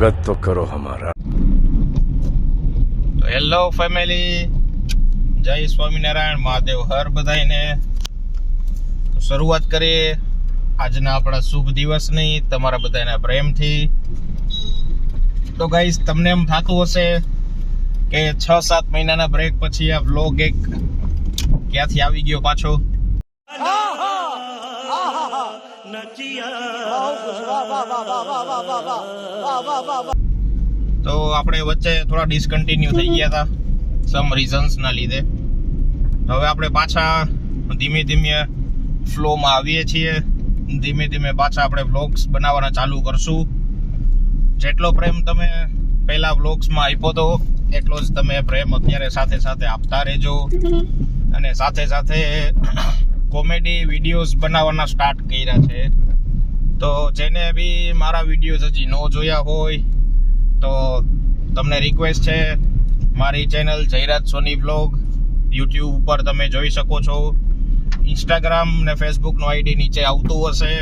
स्वागत तो करो हमारा। तो हेलो फैमिली, जय स्वामीनारायण महादेव हर बधाईने। तो शुरुआत કરીએ આજના આપણા શુભ દિવસની તમારા બધાના પ્રેમથી। તો ગાઈસ, તમને એમ થાતું હશે કે 6-7 મહિનાના બ્રેક પછી આ વ્લોગ એક ક્યાંથી આવી ગયો પાછો। તો આપણે વચ્ચે થોડા ડિસકન્ટિન્યુ થઈ ગયા હતા સમ રીઝન્સ ના લીધે। હવે આપણે પાછા ધીમે ધીમે ફ્લોમાં આવીએ છીએ। ધીમે ધીમે પાછા આપણે વ્લોગ્સ બનાવવાના ચાલુ કરશું। જેટલો પ્રેમ તમે પહેલા વ્લોગ્સમાં આપ્યો તો એટલો જ તમે પ્રેમ અત્યારે સાથે સાથે આપતા રહેજો। અને સાથે સાથે કોમેડી વિડીયોઝ બનાવવાના સ્ટાર્ટ કર્યા છે। તો જેને બી મારા વિડીયોઝ હજી ન જોયા હોય તો તમને રિક્વેસ્ટ છે, મારી ચેનલ જયરાજ સોની વ્લોગ યુટ્યુબ ઉપર તમે જોઈ શકો છો। ઇન્સ્ટાગ્રામ ને ફેસબુકનો આઈડી નીચે આવતું હશે,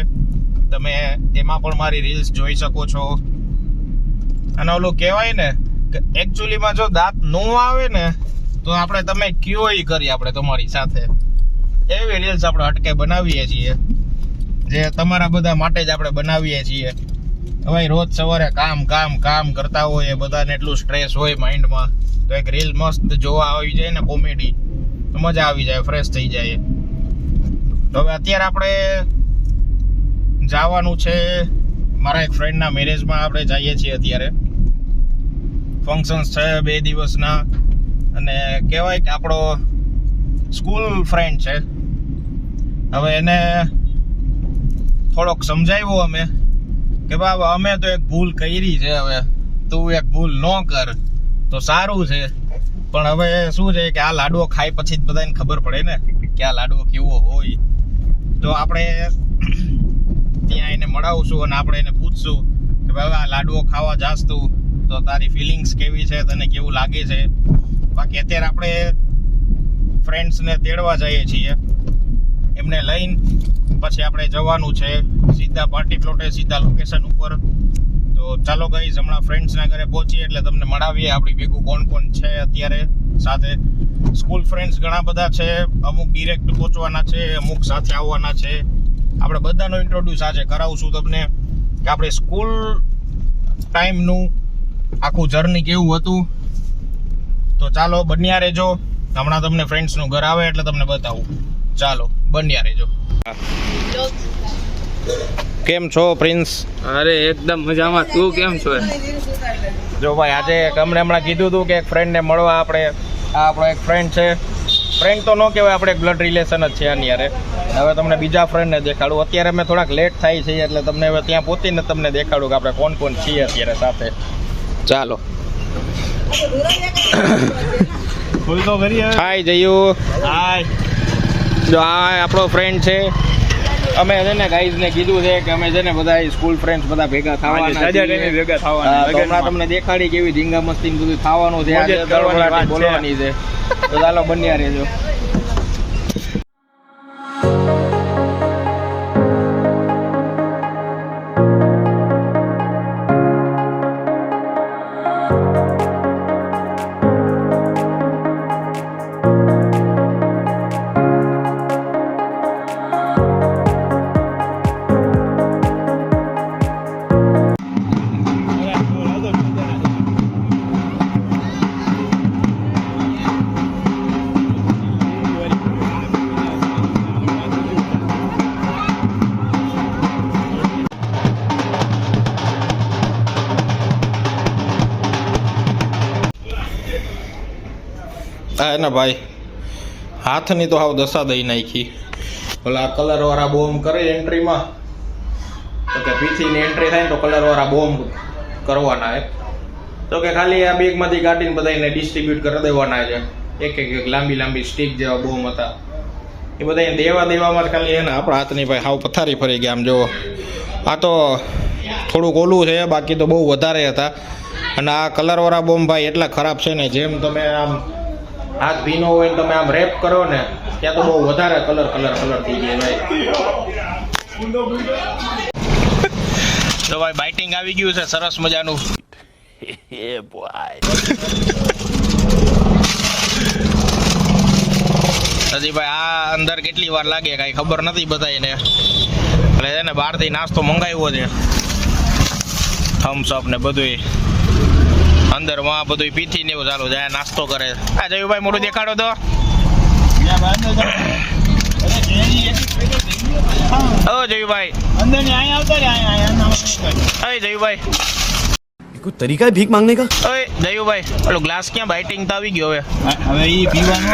તમે એમાં પણ મારી રીલ્સ જોઈ શકો છો। અને ઓલું કહેવાય ને કે એકચ્યુઅલીમાં જો દાંત ન આવે ને તો આપણે તમે કયો ઈ કરી આપણે તમારી સાથે એવી રીલ્સ આપણે હટકે બનાવીએ છીએ, જે તમારા બધા માટે જ આપણે બનાવીએ છીએ। હવે રોજ સવારે કામ કરતા હોય, બધાને એટલું સ્ટ્રેસ હોય માઇન્ડમાં, તો એક રીલ મસ્ત જોવા આવી જાય ને કોમેડી, તો મજા આવી જાય, ફ્રેશ થઈ જાય। તો હવે અત્યારે આપણે જવાનું છે મારા એક ફ્રેન્ડના મેરેજમાં આપણે જઈએ છીએ। અત્યારે ફંક્શન્સ છે 2 દિવસના, અને કહેવાય કે આપણો સ્કૂલ ફ્રેન્ડ છે। હવે એને થોડોક સમજાવ્યો અમે કે બાબા અમે તો એક ભૂલ કરી છે, હવે તું એક ભૂલ ન કર તો સારું છે। પણ હવે શું છે કે આ લાડવો ખાય પછી જ બધાને ખબર પડે ને કે આ લાડવો કેવો હોય। તો આપણે ત્યાં એને મળાવશું અને આપણે એને પૂછશું કે બાબા આ લાડવો ખાવા જાસ તું તો તારી ફિલિંગ્સ કેવી છે, તને કેવું લાગે છે। બાકી અત્યારે આપણે ફ્રેન્ડ્સને તેડવા જઈએ છીએ, એમને લઈને પછી આપણે જવાનું છે સીધા પાર્ટી પ્લોટે, સીધા લોકેશન ઉપર। તો ચાલો ગાઈઝ, હમણાં ફ્રેન્ડ્સના ઘરે પહોંચીએ એટલે તમને મળાવીએ આપણી ભેગું કોણ કોણ છે અત્યારે સાથે। સ્કૂલ ફ્રેન્ડ્સ ઘણા બધા છે, અમુક ડિરેક્ટ પહોંચવાના છે, અમુક સાથે આવવાના છે। આપણે બધાનો ઇન્ટ્રોડ્યુસ આજે કરાવશું તમને કે આપણે સ્કૂલ ટાઈમનું આખું જર્ની કેવું હતું। તો ચાલો બન્યા રહેજો, હમણાં તમને ફ્રેન્ડ્સનું ઘર આવે એટલે તમને બતાવું। ચાલો બન્યા રહેજો। કેમ છો પ્રિન્સ? અરે એકદમ મજામાં, તું કેમ છો? જો ભાઈ, આજે હમણાં કીધું હતું કે એક ફ્રેન્ડને મળવા આપણે, આ આપણો એક ફ્રેન્ડ છે, ફ્રેન્ડ તો ન કહેવાય, આપણે એક બ્લડ રિલેશન જ છે આની યારે। હવે તમને બીજા ફ્રેન્ડને દેખાડું। અત્યારે અમે થોડાક લેટ થાય છે એટલે તમને હવે ત્યાં પહોંચીને તમને દેખાડું કે આપણે કોણ કોણ છીએ અત્યારે સાથે। ચાલો હાય જયું, હાય। જો આ આપણો ફ્રેન્ડ છે, અમે છે ને ગાઈઝને કીધું છે કે અમે છે ને બધા સ્કૂલ ફ્રેન્ડ્સ બધા ભેગા થવાના છીએ। હમણાં તમને દેખાડી કેવી ધીંગા મસ્તી બધું થવાનું છે, આજે દળવડાટી બોલવાની છે। તો ચાલો બન્યા રહેજો। હા ને ભાઈ, હાથની તો હાવ દશા દઈ નાખી। ઓલા કલર વાળા બોમ્બ કરે એન્ટ્રીમાં, તો કે પીથીની એન્ટ્રી થાય ને તો કલર વાળા બોમ્બ કરવાના છે। તો કે ખાલી આ બેગમાંથી કાઢીને બધાને ડિસ્ટ્રીબ્યુટ કરી દેવાના છે। એક લાંબી સ્ટીક જેવા બોમ્બ હતા, એ બધા દેવામાં જ ખાલી છે ને આપણા હાથની ભાઈ હાવ પથારી ફરી ગયા। આમ જો આ તો થોડુંક ઓલું છે, બાકી તો બહુ વધારે હતા। અને આ કલરવાળા બોમ્બ ભાઈ એટલા ખરાબ છે ને, જેમ તમે આમ હાથ ભીનો હોય ને તમે આમ રેપ કરો ને ત્યાં તો બહુ વધારે કલર થઈ ગયા ભાઈ। તો ભાઈ બાઇટિંગ આવી ગયું છે સરસ મજાનું। હજી ભાઈ આ અંદર કેટલી વાર લાગે કઈ ખબર નથી બધાને. એટલે એને બહારથી નાસ્તો મંગાવ્યો છે, થમ્સ અપ ને બધું અંદર માં બધું પીથી ને એવું ચાલુ જાય, નાસ્તો કરે. આ જયુભાઈ મોઢું દેખાડો તો. ઓ જયુભાઈ અંદર ને આયા આવતા રે આયા અય જયુભાઈ कोई तरीका है भीख मांगने का? ઓય જયુભાઈ ઓલો ગ્લાસ ક્યાં બાઇટિંગ તો આવી ગયો હવે. હવે ઈ પીવાનું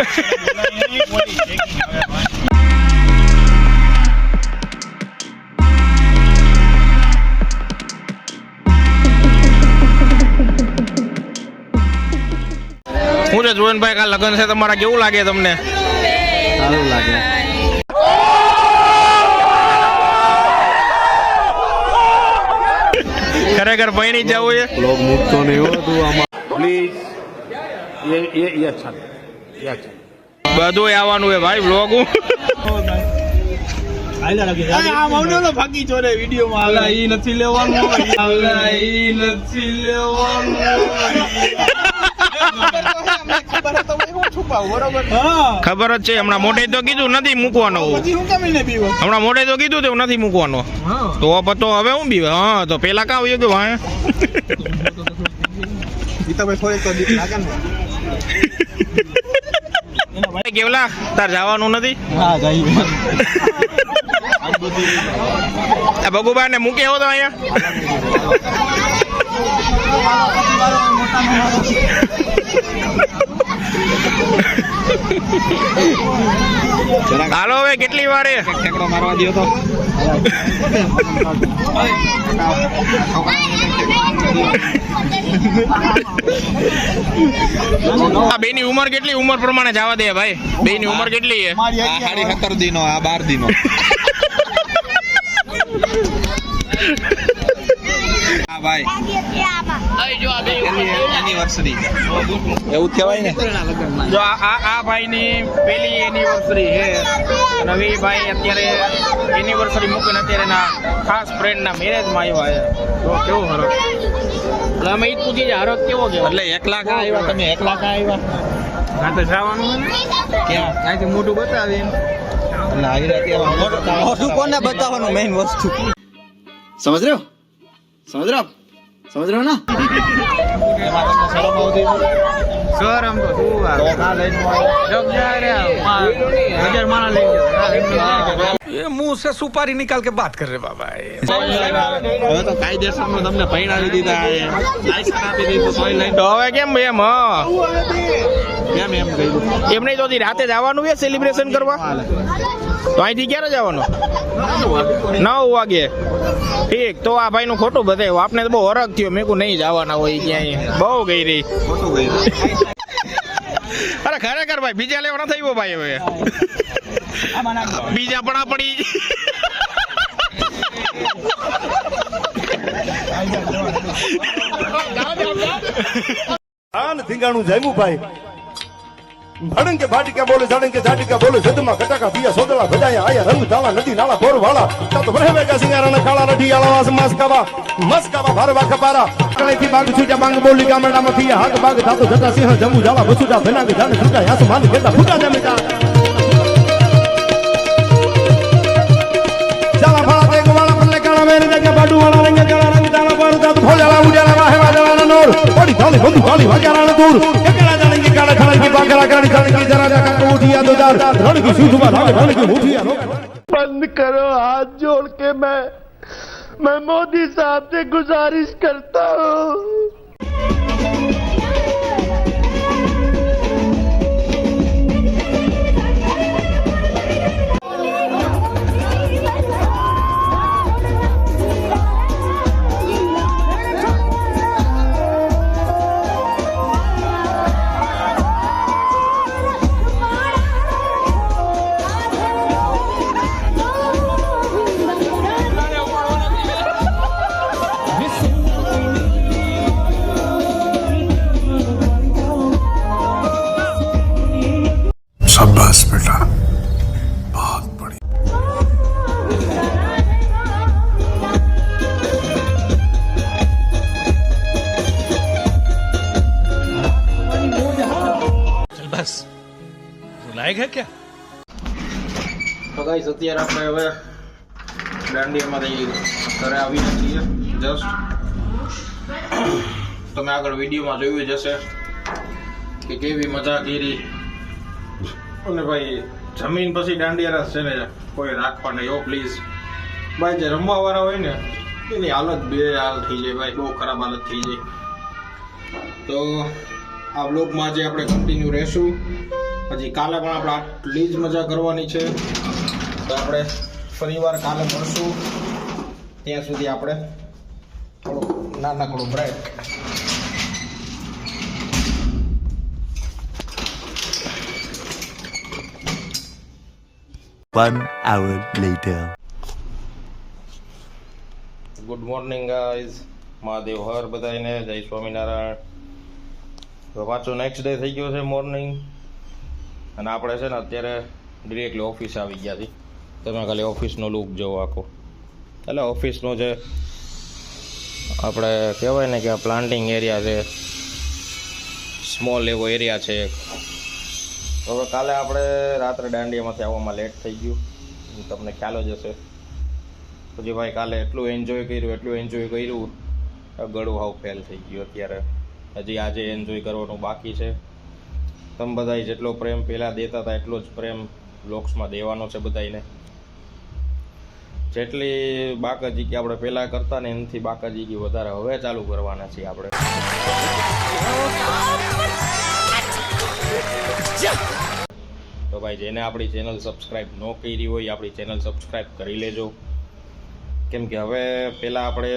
હું છે જોયનભાઈ કાલ લગન છે તમારા, કેવું લાગે તમને? सारू लागे. ખરેખર પૈણી જવું છે. लोग मुख तो नहीं हो तू हमारा प्लीज. ये अच्छा ये अच्छा. બધું આવવાનું છે ભાઈ બ્લોગ. આયલા લાગે આ માવનો તો ભાગી ચોરે વિડિયો માં આવે ઈ નથી લેવાનું ઈ નથી લેવાનું ખબર તો હું છુપાવ બરોબર. હા ખબર જ છે, હમણાં મોઢે તો કીધું નથી મૂકવાનો. પછી હું કેમ એને પીવો હમણાં મોઢે તો કીધું તે નથી મૂકવાનો. હા તો પતો હવે હું બીવે. હા તો પેલા કાં આવ્યું કે વાય ઈ તો ભાઈ થોડે તો દીક લાગે ને. કેવલા તાર જવાનું નથી? હા ગઈ આ ભગુભાઈ ને મૂકે એવો તો અહીંયા. હાલો હવે કેટલી વારે ઠેકડો મારવા દયો તો આ બેની ઉંમર કેટલી? ઉંમર પ્રમાણે જવા દે ભાઈ. બેની ઉંમર કેટલી છે? મારી 17 દિનો આ 12 દિનો હા ભાઈ એનિવર્સરી એવું કહેવાય ને. જો આ ભાઈની પેલી એનિવર્સરી છે અને હવે એ ભાઈ અત્યારે એનિવર્સરી મૂકીને અત્યારે એના ખાસ ફ્રેન્ડના મેરેજમાં આવ્યા છે. તો કેવું હરખ. એટલે અમે એ જ પૂછીએ કે હરખ કેવો કે એટલે 1 લાખ આવ્યા તમે 1 લાખ આવ્યા હા તો જવાનું છે ને ક્યાં ત્યાંથી મોટું બતાવી એમ. એટલે આવ્યા કેવા મોટું કોને બતાવવાનું મેઈન વસ્તુ समझ रहे हो? समझ रहे हो आप? समझ रहे हो ना? એમાં તમને શરમ આવતી સર આમ તો શું વાત. તો ના લઈને જગ જાય રે 1000 માણસ લઈ જાય. ये मुंह से सुपारी निकाल के बात कर रहे बाबा. હવે તો કાયદેસર નું તમને પૈણાવી દીધા લાયસન્સ આપી દીધું તોય લઈને તો હવે કેમ એમ? હા કેમ એમ કર્યું એમ નહીં તો રાતે જવાનું છે સેલિબ્રેશન કરવા. તો અહીંથી ક્યારે જવાનું? 9 વાગે. ઠીક તો આ ભાઈ નું ખોટું બતાવ્યું. આપને તો બહુ હરખ થયો. મેં કહું નહીં જવાના હોય ક્યાંય. બહુ ગઈ રહી. ખોટું કર્યું અરે ખરેખર ભાઈ બીજા લેવાના થયો ભાઈ. હવે બીજા પણ આ પડી આન ધીંગાણું જામ્યું ભાઈ ભડંગ કે ભાટિકા બોલે જાડંગ કે જાટિકા બોલે જદમાં કટાકા પિયા સોદલા ભજાયા આયા રંગ ધાલા નદી નાલા બોર વાળા તો ભરે વેગા સિંગારણ ખાલા નઠી આલા વાસ મસ્કાવા ભરવા ખપારા કલેથી બાગ છૂટા બાંગ બોલી ગામડામાં થિયા હાક બાગ થાતો જટા સિંહ જમુ જાળા બસુડા ભનાગ જાણ છૂટા યાસ માન કેતા ફૂટા જમીતા જાળા ફાળા તે ગવાળા પલ્લે કાળા મેરે જગ્યા બાડુ વાળા રંગ કાળા રંગ તાળા પાર તાત ફોળાળા ઉડાળા વાહે વાળા નોર ઓડી થાલી બંદુ થાલી વાગાળા દૂર કેકડા જાણંગી કાળા ખાળંગી બાગરા કાળી ખાળંગી જરા જા કાકો ઉઠિયા દો દાર રણકી સુધવા લાગે રણકી ઉઠિયા बंद करो हाथ जोड़ के मैं मोदी साहब से गुजारिश करता हूँ लायक है क्या? તો ગાઈસ અત્યારે આપણે હવે દાંડિયામાંથી ઘરે આવીને છીએ જસ્ટ. તમે આગળ વિડીયોમાં જોયું જ હશે કે કેવી મજા કરી. અને ભાઈ જમીન પછી દાંડિયા રસ છે ને કોઈ રાખવા નહીં હો પ્લીઝ. ભાઈ જે રમવા વાળા હોય ને એની હાલત બે હાલ થઈ જાય ભાઈ, બહુ ખરાબ હાલત થઈ જાય. તો આ બ્લોગમાં આજે આપણે કન્ટિન્યુ રહેશું. પછી કાલે પણ આપણે આટલી જ મજા કરવાની છે. તો આપણે ફરીવાર કાલે મળશું. ત્યાં સુધી આપણે થોડો નાનકડો break. One hour later. Good morning guys. Mahadev હર બધાને જય સ્વામિનારાયણ. તો પાછો નેક્સ્ટ ડે થઈ ગયો છે મોર્નિંગ. અને આપણે છે ને અત્યારે ડિરેક્ટલી ઓફિસ આવી ગયા છીએ. તમે ખાલી ઓફિસનો લુક જોવો આખો. એટલે ઓફિસનો જે આપણે કહેવાય ને કે આ પ્લાન્ટિંગ એરિયા છે, સ્મોલ એવો એરિયા છે. તો હવે કાલે આપણે રાત્રે દાંડિયામાંથી આવવામાં લેટ થઈ ગયું, તમને ખ્યાલ જ હશે. પછી ભાઈ કાલે એટલું એન્જોય કર્યું, ગળું હાવ ફેલ થઈ ગયું. અત્યારે હજી આજે એન્જોય કરવાનું બાકી છે. તમે બધા જેટલો પ્રેમ પહેલાં દેતા હતા એટલો જ પ્રેમ બ્લોગ્સમાં દેવાનો છે બધાને. જેટલી બાકાજીકી આપણે પહેલાં કરતા ને એનાથી બાકાજીકી વધારે હવે ચાલુ કરવાના છીએ આપણે. તો ભાઈ જેને આપણી ચેનલ સબસ્ક્રાઈબ ન કરી હોય આપણી ચેનલ સબસ્ક્રાઈબ કરી લેજો. કેમ કે હવે પહેલાં આપણે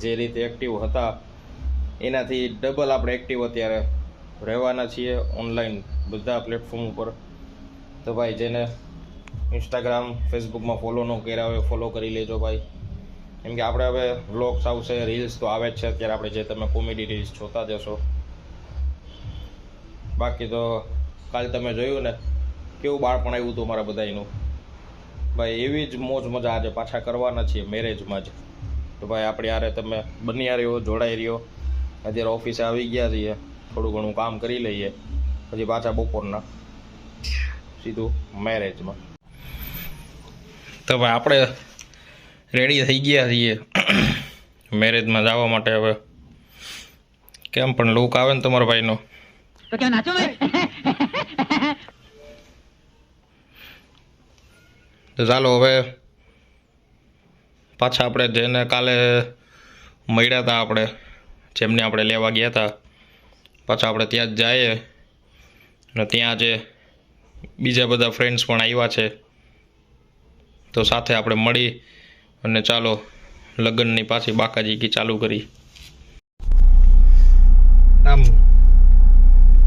જે રીતે એક્ટિવ હતા એનાથી ડબલ આપણે એક્ટિવ અત્યારે રહેવાના છીએ ઓનલાઈન બધા પ્લેટફોર્મ ઉપર. તો ભાઈ જેને ઇન્સ્ટાગ્રામ ફેસબુકમાં ફોલો ન કર્યા હોય ફોલો કરી લેજો ભાઈ. કેમ કે આપણે હવે વ્લોગ્સ આવશે, રીલ્સ તો આવે જ છે અત્યારે. આપણે જે તમે કોમેડી રીલ્સ જોતા જશો. બાકી તો કાલે તમે જોયું ને કેવું બાળપણ આવ્યું હતું મારા બધાનું. ભાઈ એવી જ મોજ મજા આજે પાછા કરવાના છીએ મેરેજમાં જ. તો ભાઈ આપણે યારે તમે બન્યા રહ્યો, જોડાઈ રહ્યો. અત્યારે ઓફિસે આવી ગયા છીએ, થોડું ઘણું કામ કરી લઈએ, પછી પાછા બપોરના સીધું મેરેજમાં. તો ભાઈ આપણે રેડી થઈ ગયા છીએ મેરેજમાં જવા માટે. હવે કેમ પણ લુક આવે ને તમારા ભાઈનો. तो क्या नाचो मैं? તો ચાલો હવે પાછા આપણે જેને કાલે મળ્યા હતા, આપણે જેમને આપણે લેવા ગયા હતા, પાછા આપણે ત્યાં જ જઈએ. અને ત્યાં જે બીજા બધા ફ્રેન્ડ્સ પણ આવ્યા છે, તો સાથે આપણે મળી અને ચાલો લગ્નની પાછી બાકાજીકી ચાલુ કરી. આમ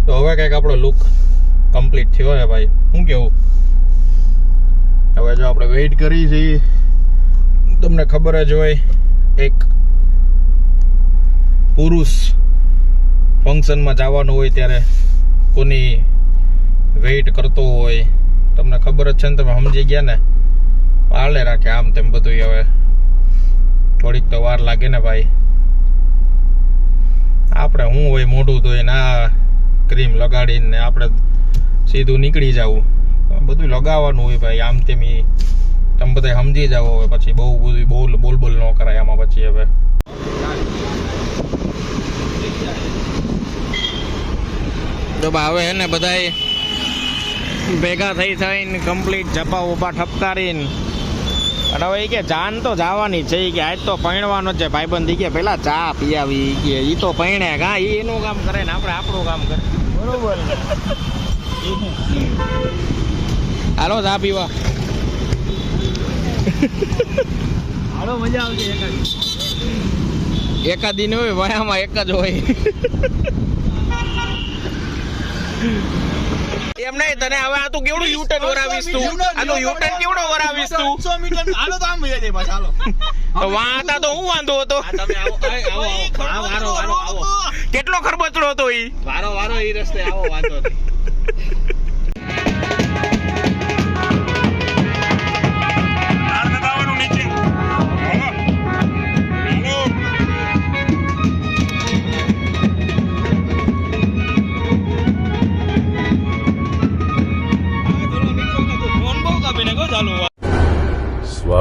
તો હવે કંઈક આપણો લુક કમ્પ્લીટ થયો છે ભાઈ. શું કેવું? હવે જો આપણે વેઇટ કરી છીએ, તમને ખબર જ હોય એક પુરુષ ફંક્શનમાં જવાનું હોય ત્યારે કોની વેઇટ કરતો હોય તમને ખબર જ છે ને. તમે સમજી ગયા ને. હાલે રાખે આમ તેમ બધું. હવે થોડીક તો વાર લાગે ને ભાઈ. આપણે શું હોય મોઢું ધોઈને આ ક્રીમ લગાડીને આપણે સીધું નીકળી જવું. બધું લગાવવાનું હોય ભાઈ આમ તેમ. તમે બધા સમજી જાવ. હવે પછી બહુ બધું બોલ ન કરાય આમાં પછી. હવે તો હવે એને બધા ભેગા થઈને કમ્પ્લીટ જપા ઉપા ઠપકારીને અને હવે એ કે જાન તો જવાની છે. કે આજ તો પૈણવાનો જ છે ભાઈબંધી. કે પેલા ચા પીયાવી કે એ તો પૈણે હા એ એનું કામ કરે ને આપણે આપણું કામ કરે. બરોબર. હાલો ચા પીવા. હાલો મજા આવશે. એકાદી નહીં હોય વયામાં એક જ હોય. એમ નહીં તને હવે આ તું કેવડું યુટર્ન વરાવીશ તું? આ તો યુટર્ન કેવડો વરાવીશ તું? 100 મીટર હાલો તો આમ વયા જાય પાછા. હાલો તો વાં હતા તો હું વાંધો હતો? તમે આવો આવો. કેટલો ખરબચડો હતો ઈ? વારો ઈ રસ્તે આવો, વાંધો નહીં.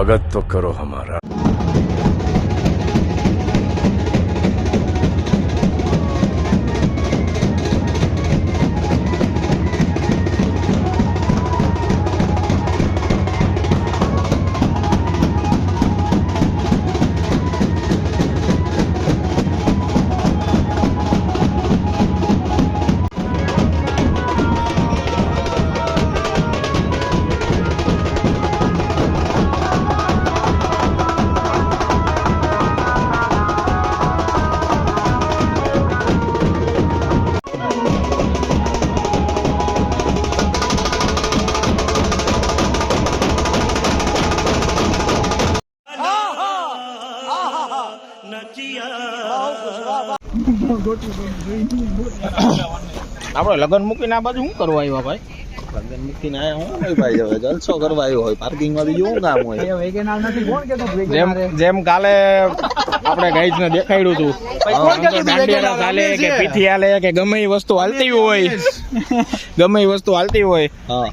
स्वागत तो करो हमारा। આપણે લગન મૂકીને આ બાજુ શું કરવા આવ્યા ભાઈ? લગન મૂકીને આયા હું નહીં ભાઈ, હવે જલસો કરવા આવ્યો હોય, પાર્કિંગ માં બીજું શું કામ હોય? જેમ કાલે આપણે ગાઈડ ને દેખાડ્યું હતું, દાંડિયા ચાલે કે પીઠી હાલે કે ગમે એ વસ્તુ હાલતી હોય, ગમે એ વસ્તુ હાલતી હોય, હા,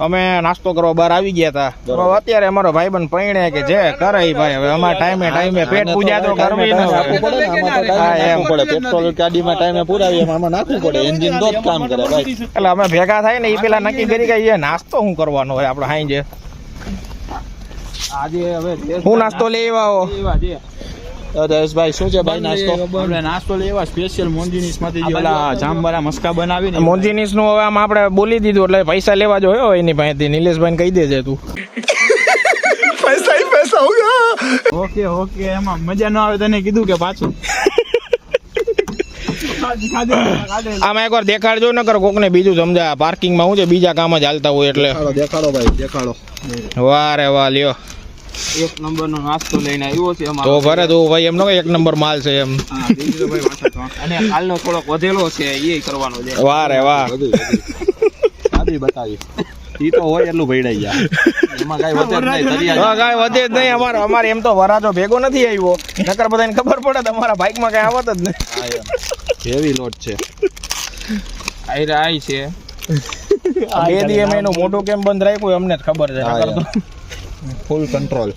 અમે નાસ્તો કરવા બહાર આવી ગયા હતા. તો અત્યારે અમારો ભાઈબંધ પૈણે કે જે કરે ઈ ભાઈ, હવે અમારા ટાઈમે પેટ પૂજા તો કરવી ન નાખવું પડે ને, આમાં તો કાંઈ નાખવું પડે. પેટ્રોલ ગાડીમાં ટાઈમે પુરાવીએ એમાં આમાં નાખવું પડે, એન્જિન તો જ કામ કરે ભાઈ. એટલે અમે ભેગા થાય ને એ પેલા નક્કી કરી કે એ નાસ્તો શું કરવાનો હોય આપણે હાઈ આજે હવે હું નાસ્તો લઈ આવો. જયેશભાઈ શું છે ભાઈ નાસ્તો? આપણે નાસ્તો લેવા સ્પેશિયલ મોંજીનીસ માંથી જે ઓલા જામવાળા મસ્કા બનાવીને મોંજીનીસ નું હવે આમ આપણે બોલી દીધું એટલે પૈસા લેવા જો હોય એની પાસેથી. નિલેશભાઈ કહી દેજે તું. ઓકે એમાં મજા ન આવે તને કીધું કે પાછું આમાં એકવાર દેખાડજો ન કરો કોકને બીજું સમજા. પાર્કિંગ માં હું છે બીજા કામ જ હાલતા હોય એટલે. દેખાડો ભાઈ, દેખાડો. વાહ રે વાહ, લ્યો એક નંબર નો નાસ્તો લઈને આવ્યો છે તો ભરે તો ભાઈ એમ નો એક નંબર માલ છે એમ. અને હાલનો થોડોક વધેલો છે એ કરવાનો છે. વાહ રે વાહ, આદિ બતાવી ઈ તો હોય એટલું ભેડાઈ જાય, એમાં કાંઈ વધે જ નહીં. દરિયા કાંઈ વધે જ નહીં. અમારે એમ તો વરાજો ભેગો નથી આવ્યો, નકર બધાને ખબર પડે તમારા બાઇક માં કઈ આવત જ નહીં. હેવી લોડ છે. આઈ છે બે દી એમ એનું મોટું કેમ બંધ રાખ્યું અમને જ ખબર છે. નકર તો ફૂલ કંટ્રોલ.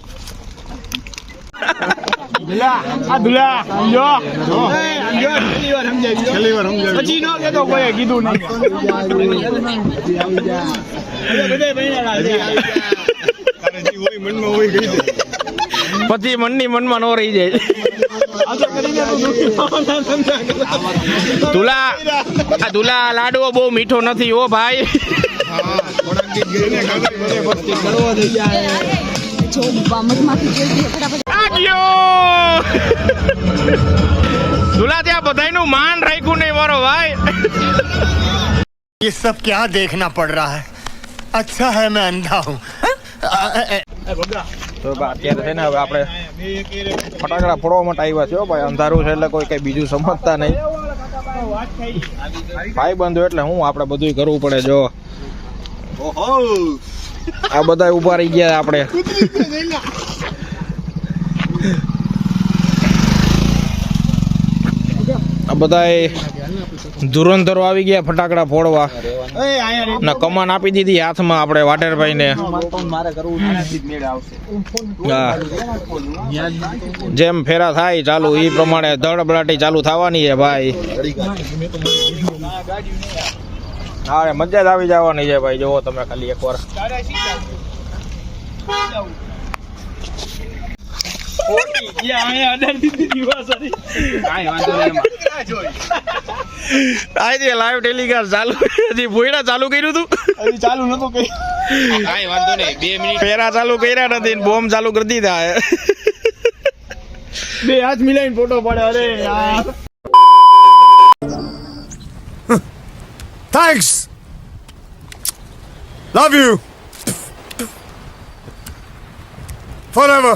પછી મનની મનમાં નો રહી જાય. દુલા લાડવો બહુ મીઠો નથી હો ભાઈ. દુલા ત્યાં બધાયનું માન રાખ્યું નહીં મારો ભાઈ. ये सब क्या देखना पड़ रहा है? अच्छा है मैं अंधा हूँ. તો અત્યારે છે ને હવે આપણે ફટાકડા ફોડવા માટે આવ્યા છે ભાઈ. અંધારું છે એટલે કોઈ કઈ બીજું સમજતા નહીં. ભાઈ બંધો એટલે હું આપણે બધું કરવું પડે. જો આ બધા ઉભા રહી ગયા આપણે. આ બધા ધુરંધરો આવી ગયા ફટાકડા ફોડવા. ના કમાન આપી દીધી હાથમાં આપણે વાટેરભાઈ ને. જેમ ફેરા થાય ચાલુ એ પ્રમાણે ધડબડાટી ચાલુ થવાની છે ભાઈ. હા મજા જ આવી જવાની છે ભાઈ. જોવો તમે ખાલી એકવાર. લાઈવ ટેલિકાસ્ટ ચાલુ. હજી ભોયડા ચાલુ કર્યું હતું? હજી ચાલુ નતું કર્યું. કાંઈ વાંધો નહીં, 2 મિનિટ ફેરા ચાલુ કર્યા નથી, બોમ્બ ચાલુ કરી દીધા. બે હાથ મિલાઈને ફોટો પાડે. અરે યાર Thanks. Love you. Forever.